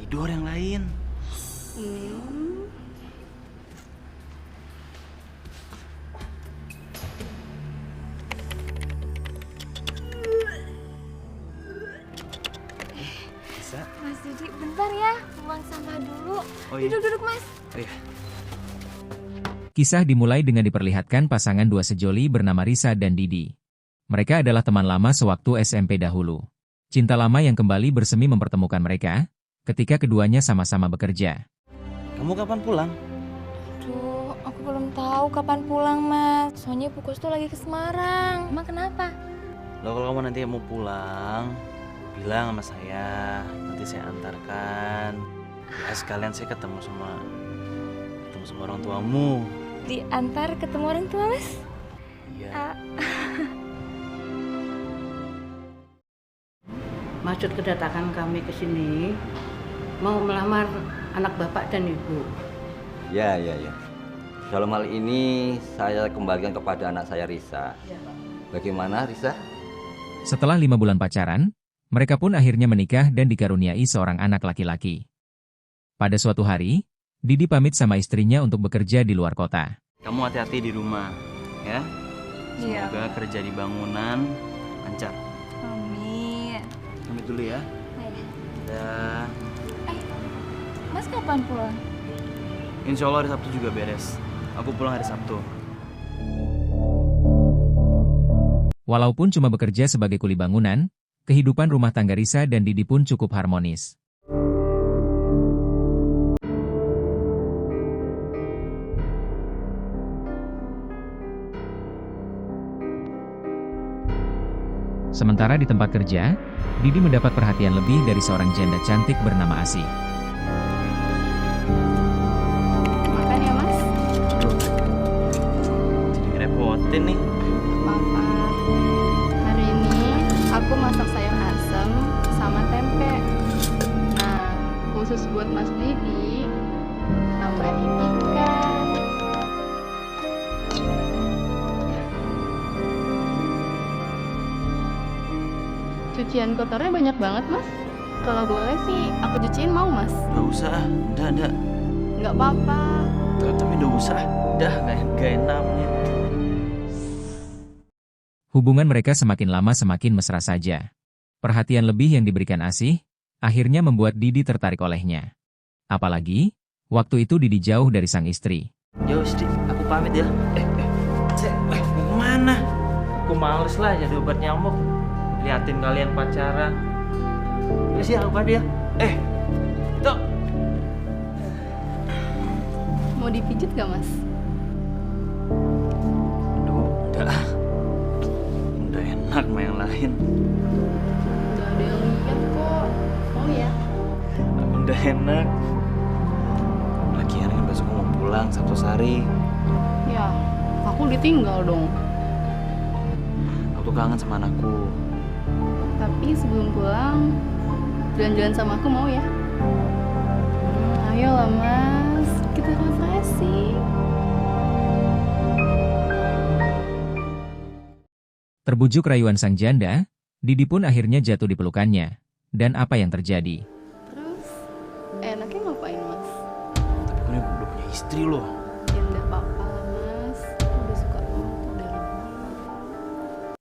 tidur yang lain. Bisa? Mas Didi, bentar ya, buang sampah dulu. Oh iya? Duduk-duduk, Mas. Oh iya. Kisah dimulai dengan diperlihatkan pasangan dua sejoli bernama Risa dan Didi. Mereka adalah teman lama sewaktu SMP dahulu. Cinta lama yang kembali bersemi mempertemukan mereka, ketika keduanya sama-sama bekerja. Kamu kapan pulang? Aduh, aku belum tahu kapan pulang, Mas. Soalnya Bu Kos tuh lagi ke Semarang. Emang kenapa? Loh, kalau kamu nanti mau pulang, bilang sama saya. Nanti saya antarkan. Ya sekalian saya ketemu sama orang tuamu. Diantar ketemu orang tua, Mas? Iya. Maksud kedatangan kami ke sini mau melamar anak bapak dan ibu. Ya. Dalam hal ini saya kembalikan kepada anak saya Risa. Ya, Pak. Bagaimana Risa? Setelah 5 bulan pacaran, mereka pun akhirnya menikah dan dikaruniai seorang anak laki-laki. Pada suatu hari, Didi pamit sama istrinya untuk bekerja di luar kota. Kamu hati-hati di rumah, ya. Iya. Semoga kerja di bangunan lancar. Amin. Pamit dulu ya. Dah. Mas kapan pulang? Insya Allah hari Sabtu juga beres. Aku pulang hari Sabtu. Walaupun cuma bekerja sebagai kuli bangunan, kehidupan rumah tangga Risa dan Didi pun cukup harmonis. Sementara di tempat kerja, Didi mendapat perhatian lebih dari seorang janda cantik bernama Asih. Makan ya, Mas? Jadi ngerepotin nih. Papa, hari ini aku masak sayur asem sama tempe. Nah, khusus buat Mas Didi, tambahin ikan. Cucian kotornya banyak banget, Mas. Kalau boleh sih, aku cuciin mau, Mas? Nggak usah, udah. Nggak apa-apa. Tapi nggak usah. Udah, nggak enak. Hubungan mereka semakin lama semakin mesra saja. Perhatian lebih yang diberikan Asih, akhirnya membuat Didi tertarik olehnya. Apalagi, waktu itu Didi jauh dari sang istri. Yo, Sdi, aku pamit ya. Mau kemana? Aku males lah jadi obat nyamuk. Liatin kalian pacaran. Ya sih, aku pamit ya. Itu. Mau dipijit gak, Mas? Aduh, udah enak sama yang lain. Udah ada yang lihat kok. Mau ya? Udah enak. Lagian kan besok mau pulang Sabtu Sari. Ya, aku ditinggal dong. Aku kangen sama anakku. Tapi sebelum pulang, jalan-jalan sama aku mau ya? Ayolah Mas, kita refreshing. Terbujuk rayuan sang janda, Didi pun akhirnya jatuh di pelukannya. Dan apa yang terjadi? Terus, enaknya ngapain Mas? Tapi kan udah punya istri loh. Ya nggak apa-apa lah Mas, aku udah suka banget dari dulu.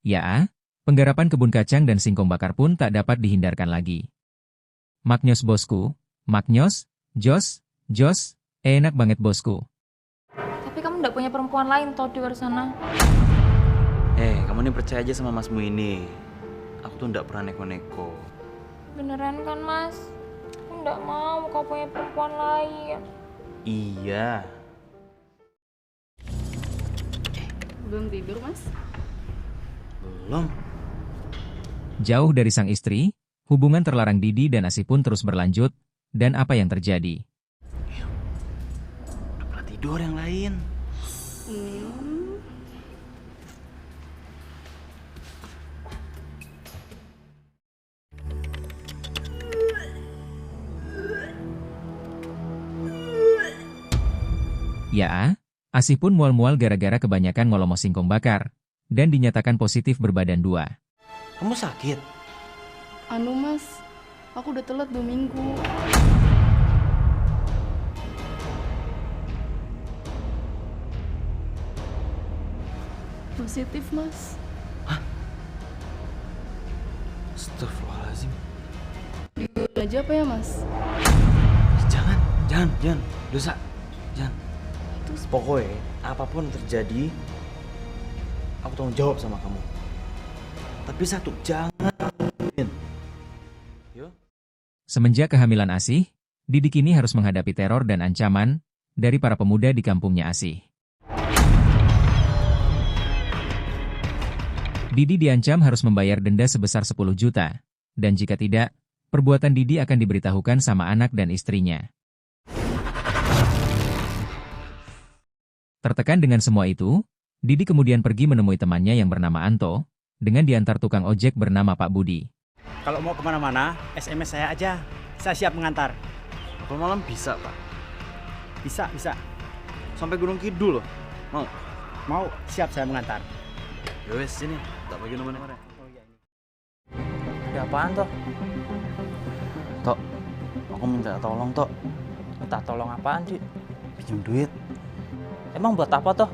Ya, penggarapan kebun kacang dan singkong bakar pun tak dapat dihindarkan lagi. Maknyos bosku, Maknyos, Jos, enak banget bosku. Tapi kamu nggak punya perempuan lain toh di luar sana? Kamu nih percaya aja sama masmu ini. Aku tuh nggak pernah neko-neko. Beneran kan Mas? Aku nggak mau kau punya perempuan lain. Iya. Belum tidur Mas? Belum. Jauh dari sang istri, hubungan terlarang Didi dan Asih pun terus berlanjut, dan apa yang terjadi? Udah pernah tidur yang lain. Ya, Asih pun mual-mual gara-gara kebanyakan ngolomos singkong bakar, dan dinyatakan positif berbadan 2. Kamu sakit? Anu Mas, aku udah telat 2 minggu. positif, Mas. Astagfirullahaladzim. Diurut aja apa ya, Mas? Jangan. Dosa. Jangan. Pokoknya, apapun terjadi, aku tanggung jawab sama kamu. Tapi satu, jangan. Yo. Semenjak kehamilan Asih, Didi kini harus menghadapi teror dan ancaman dari para pemuda di kampungnya Asih. Didi diancam harus membayar denda sebesar 10 juta, dan jika tidak, perbuatan Didi akan diberitahukan sama anak dan istrinya. Tertekan dengan semua itu, Didi kemudian pergi menemui temannya yang bernama Anto, dengan diantar tukang ojek bernama Pak Budi. Kalau mau kemana-mana, SMS saya aja. Saya siap mengantar. Kalau malam bisa, Pak. Bisa. Sampai Gunung Kidul loh. Mau? Mau, siap saya mengantar. Ya wes, sini. Tak bagi nomor. Oh iya ini. Ada apaan, Tok? Tok, aku minta tolong, Tok. Minta tolong apaan, Dik? Pinjam duit. Emang buat apa, Tok?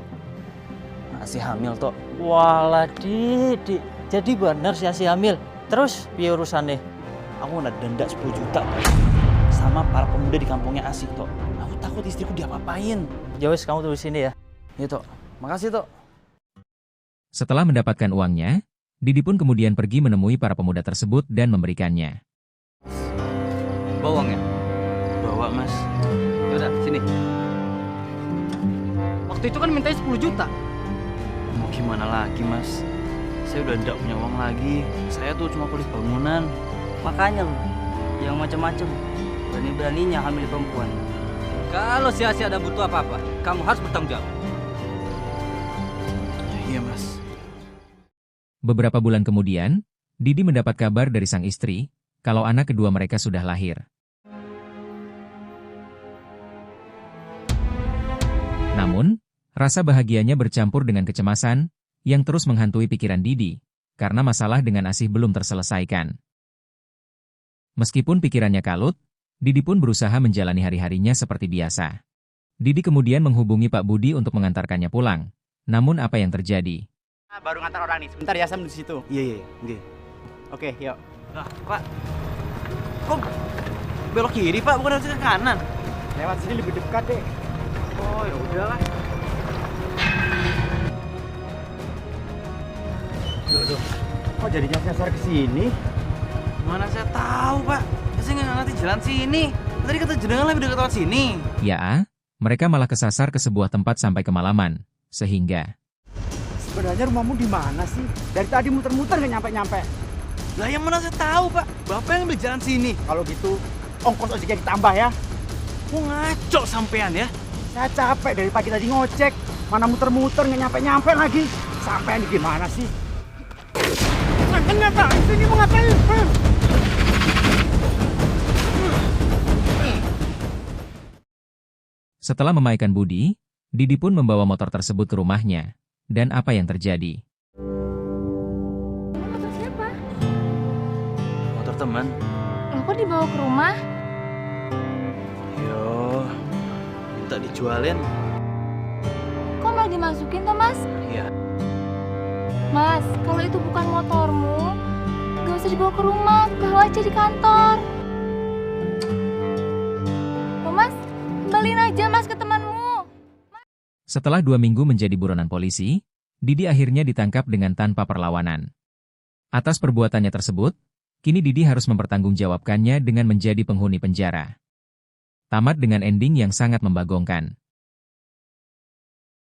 Asih hamil, Tok. Walah, Dik. Jadi bener si Asih hamil. Terus, piye urusannya? Aku kena denda 10 juta, Tok. Sama para pemuda di kampungnya Asih, Tok. Aku takut istriku diapa-apain. Ya wes, kamu tunggu sini ya. Iya, Tok. Makasih, Tok. Setelah mendapatkan uangnya, Didi pun kemudian pergi menemui para pemuda tersebut dan memberikannya. Bawa uangnya? Bawa, Mas. Yaudah, sini. Waktu itu kan mintanya 10 juta. Mau gimana lagi, Mas? Saya udah tidak punya uang lagi. Saya tuh cuma kulit bangunan. Makanya lo, yang macam-macam, berani-beraninya hamil perempuan. Kalau sia-sia ada butuh apa-apa, kamu harus bertanggung jawab. Iya, Mas. Beberapa bulan kemudian, Didi mendapat kabar dari sang istri, kalau anak kedua mereka sudah lahir. Namun, rasa bahagianya bercampur dengan kecemasan, yang terus menghantui pikiran Didi, karena masalah dengan Asih belum terselesaikan. Meskipun pikirannya kalut, Didi pun berusaha menjalani hari-harinya seperti biasa. Didi kemudian menghubungi Pak Budi untuk mengantarkannya pulang. Namun apa yang terjadi? Baru ngantar orang nih. Sebentar ya, saya menuju situ. Iya. Oke, yuk. Nah, Pak. Kok belok kiri, Pak? Bukan harus ke kanan? Lewat sini lebih dekat deh. Oh, ya udahlah. Duh. Kok jadi nyasar ke sini? Mana saya tahu, Pak. Saya nggak ngerti jalan sini. Tadi kata jenengan lebih dekat lewat sini. Ya, mereka malah kesasar ke sebuah tempat sampai kemalaman, sehingga... Sebenarnya rumahmu di mana sih? Dari tadi muter-muter nggak nyampe-nyampe. Lah yang mana saya tahu, Pak. Bapak yang ambil jalan sini. Kalau gitu, ongkos ojeknya ditambah ya. Mau ngaco sampean ya? Saya capek dari pagi tadi ngojek. Mana muter-muter nggak nyampe-nyampe lagi. Sampean ini gimana sih? Kenapa? Sini mau ngapain? Setelah memaikan Budi, Didi pun membawa motor tersebut ke rumahnya. Dan apa yang terjadi? Motor siapa? Motor teman. Lo kok dibawa ke rumah? Yo, minta dijualin. Kok malah dimasukin, Thomas? Iya. Mas, kalau itu bukan motormu, gak usah dibawa ke rumah, bawa aja di kantor. Thomas, kembaliin aja Mas ke temanmu. Setelah 2 minggu menjadi buronan polisi, Didi akhirnya ditangkap dengan tanpa perlawanan. Atas perbuatannya tersebut, kini Didi harus mempertanggungjawabkannya dengan menjadi penghuni penjara. Tamat dengan ending yang sangat membagongkan.